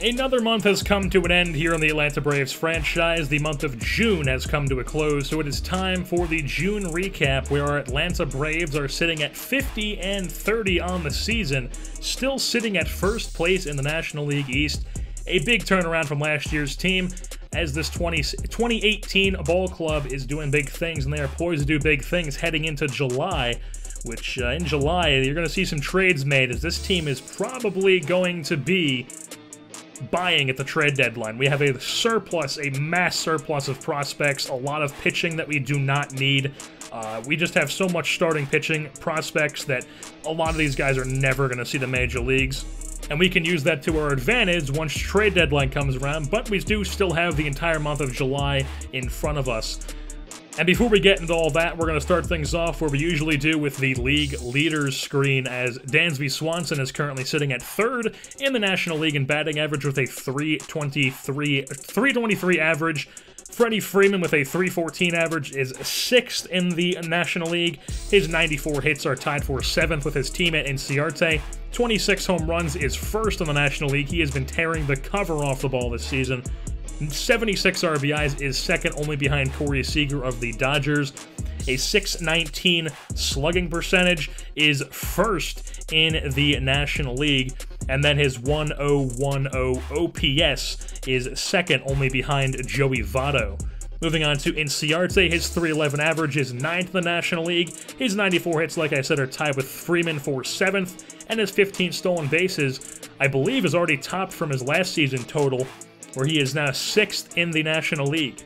Another month has come to an end here in the Atlanta Braves franchise. The month of June has come to a close, so it is time for the June recap, where our Atlanta Braves are sitting at 50-30 on the season, still sitting at first place in the National League East. A big turnaround from last year's team, as this 2018 ball club is doing big things, and they are poised to do big things heading into July, which in July you're going to see some trades made, as this team is probably going to be buying at the trade deadline. We have a surplus, a mass surplus of prospects, a lot of pitching that we do not need. We just have so much starting pitching prospects that a lot of these guys are never going to see the major leagues. And we can use that to our advantage once trade deadline comes around, but we do still have the entire month of July in front of us. And before we get into all that, we're going to start things off where we usually do with the league leaders screen, as Dansby Swanson is currently sitting at third in the National League in batting average with a 323 average. Freddie Freeman with a 314 average is sixth in the National League. His 94 hits are tied for seventh with his teammate Inciarte. 26 home runs is first in the National League. He has been tearing the cover off the ball this season. 76 RBIs is second only behind Corey Seager of the Dodgers. A .619 slugging percentage is first in the National League. And then his 1.010 OPS is second only behind Joey Votto. Moving on to Inciarte, his .311 average is ninth in the National League. His 94 hits, like I said, are tied with Freeman for seventh. And his 15 stolen bases, I believe, is already topped from his last season total, where he is now sixth in the National League.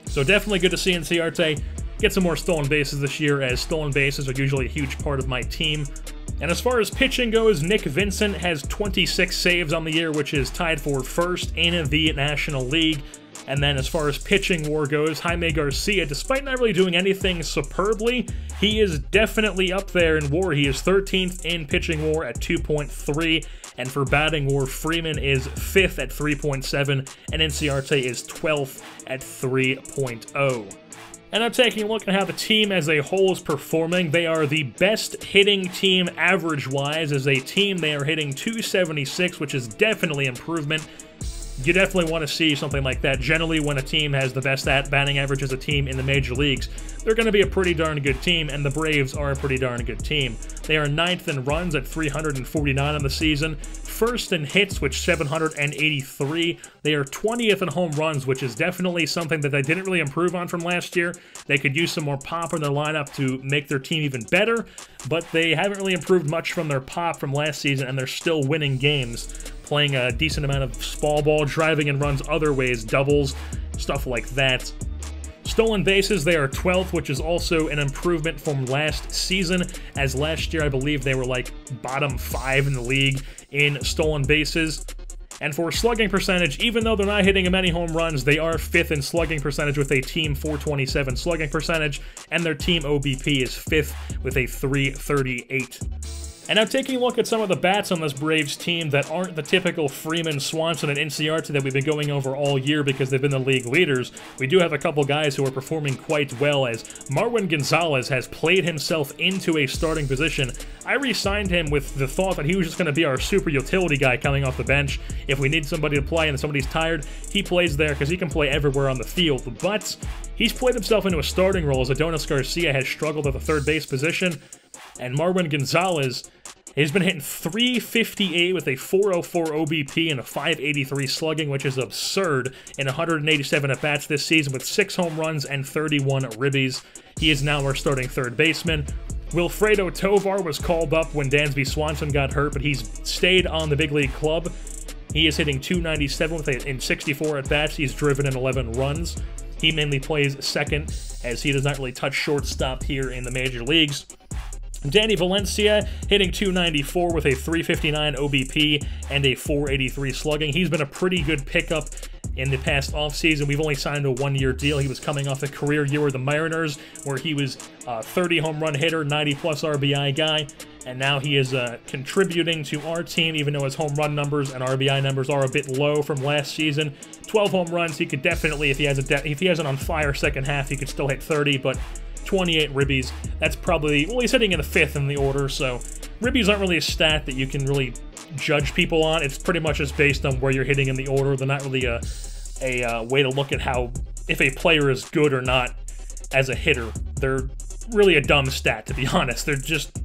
So definitely good to see Inciarte get some more stolen bases this year, as stolen bases are usually a huge part of my team. And as far as pitching goes, Nick Vincent has 26 saves on the year, which is tied for first in the National League. And then as far as pitching WAR goes, Jaime Garcia, despite not really doing anything superbly, he is definitely up there in WAR. He is 13th in pitching WAR at 2.3, and for batting WAR, Freeman is 5th at 3.7, and Inciarte is 12th at 3.0. And I'm taking a look at how the team as a whole is performing. They are the best hitting team average-wise. As a team, they are hitting .276, which is definitely improvement. You definitely want to see something like that. Generally, when a team has the best batting average as a team in the major leagues, they're going to be a pretty darn good team, and the Braves are a pretty darn good team. They are ninth in runs at 349 on the season, first in hits, which 783. They are 20th in home runs, which is definitely something that they didn't really improve on from last year. They could use some more pop in their lineup to make their team even better, but they haven't really improved much from their pop from last season, and they're still winning games, playing a decent amount of small ball, driving in runs other ways, doubles, stuff like that. Stolen bases, they are 12th, which is also an improvement from last season, as last year I believe they were like bottom 5 in the league in stolen bases. And for slugging percentage, even though they're not hitting many home runs, they are 5th in slugging percentage with a team .427 slugging percentage, and their team OBP is 5th with a .338. And now taking a look at some of the bats on this Braves team that aren't the typical Freeman, Swanson, and Inciarte that we've been going over all year because they've been the league leaders, we do have a couple guys who are performing quite well, as Marwin Gonzalez has played himself into a starting position. I re-signed him with the thought that he was just going to be our super utility guy coming off the bench. If we need somebody to play and somebody's tired, he plays there because he can play everywhere on the field. But he's played himself into a starting role, as Adonis Garcia has struggled at the third base position, and Marwin Gonzalez has been hitting .358 with a .404 OBP and a .583 slugging, which is absurd, in 187 at-bats this season with 6 home runs and 31 ribbies. He is now our starting third baseman. Wilfredo Tovar was called up when Dansby Swanson got hurt, but he's stayed on the big league club. He is hitting .297 in 64 at-bats. He's driven in 11 runs. He mainly plays second, as he does not really touch shortstop here in the major leagues. Danny Valencia hitting .294 with a .359 OBP and a .483 slugging. He's been a pretty good pickup in the past offseason. We've only signed a one-year deal. He was coming off the career year with the Mariners, where he was a 30 home run hitter, 90-plus RBI guy, and now he is contributing to our team, even though his home run numbers and RBI numbers are a bit low from last season. 12 home runs, he could definitely, if he has an on-fire second half, he could still hit 30, but 28 ribbies, that's probably, well, he's hitting in the 5th in the order, so ribbies aren't really a stat that you can really judge people on. It's pretty much just based on where you're hitting in the order. They're not really a way to look at if a player is good or not as a hitter. They're really a dumb stat, to be honest. They're just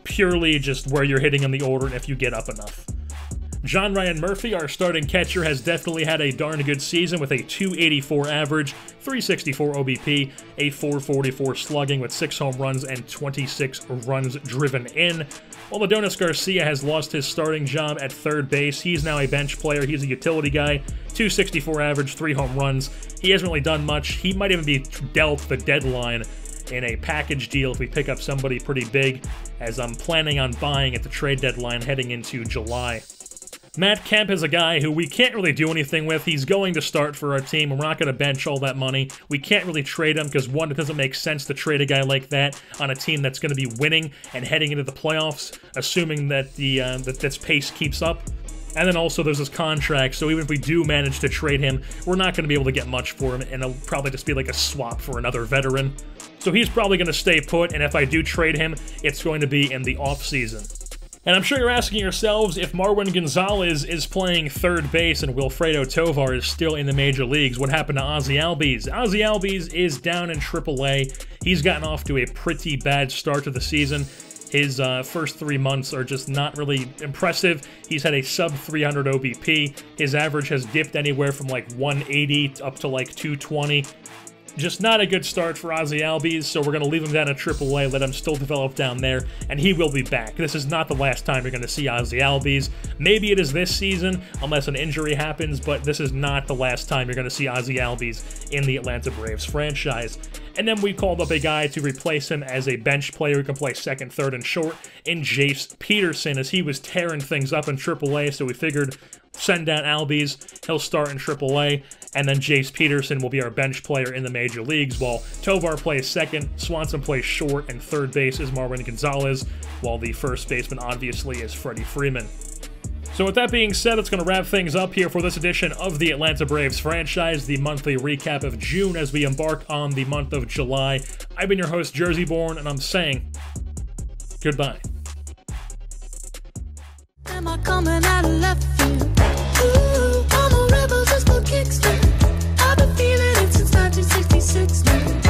purely just where you're hitting in the order and if you get up enough. John Ryan Murphy, our starting catcher, has definitely had a darn good season with a 284 average, 364 OBP, a 444 slugging with 6 home runs and 26 runs driven in. While Adonis Garcia has lost his starting job at third base, he's now a bench player. He's a utility guy, 264 average, 3 home runs. He hasn't really done much. He might even be dealt the deadline in a package deal if we pick up somebody pretty big, as I'm planning on buying at the trade deadline heading into July. Matt Kemp is a guy who we can't really do anything with. He's going to start for our team, and we're not going to bench all that money. We can't really trade him because, one, it doesn't make sense to trade a guy like that on a team that's going to be winning and heading into the playoffs, assuming that this pace keeps up. And then also there's his contract, so even if we do manage to trade him, we're not going to be able to get much for him, and it'll probably just be like a swap for another veteran. So he's probably going to stay put, and if I do trade him, it's going to be in the offseason. And I'm sure you're asking yourselves if Marwin Gonzalez is playing third base and Wilfredo Tovar is still in the major leagues, what happened to Ozzie Albies? Ozzie Albies is down in AAA. He's gotten off to a pretty bad start to the season. His first 3 months are just not really impressive. He's had a sub-300 OBP. His average has dipped anywhere from like 180 up to like 220. Just not a good start for Ozzie Albies, so we're going to leave him down at AAA, let him still develop down there, and he will be back. This is not the last time you're going to see Ozzie Albies. Maybe it is this season, unless an injury happens, but this is not the last time you're going to see Ozzie Albies in the Atlanta Braves franchise. And then we called up a guy to replace him as a bench player who can play second, third, and short in Jace Peterson, as he was tearing things up in AAA, so we figured send down Albies, he'll start in AAA, and then Jace Peterson will be our bench player in the major leagues, while Tovar plays second, Swanson plays short, and third base is Marwin Gonzalez, while the first baseman obviously is Freddie Freeman. So with that being said, that's going to wrap things up here for this edition of the Atlanta Braves franchise, the monthly recap of June as we embark on the month of July. I've been your host, Jerseyborn, and I'm saying goodbye. Am I coming out of left field? Ooh, I'm a rebel just for kicks. I've been feeling it since 1966.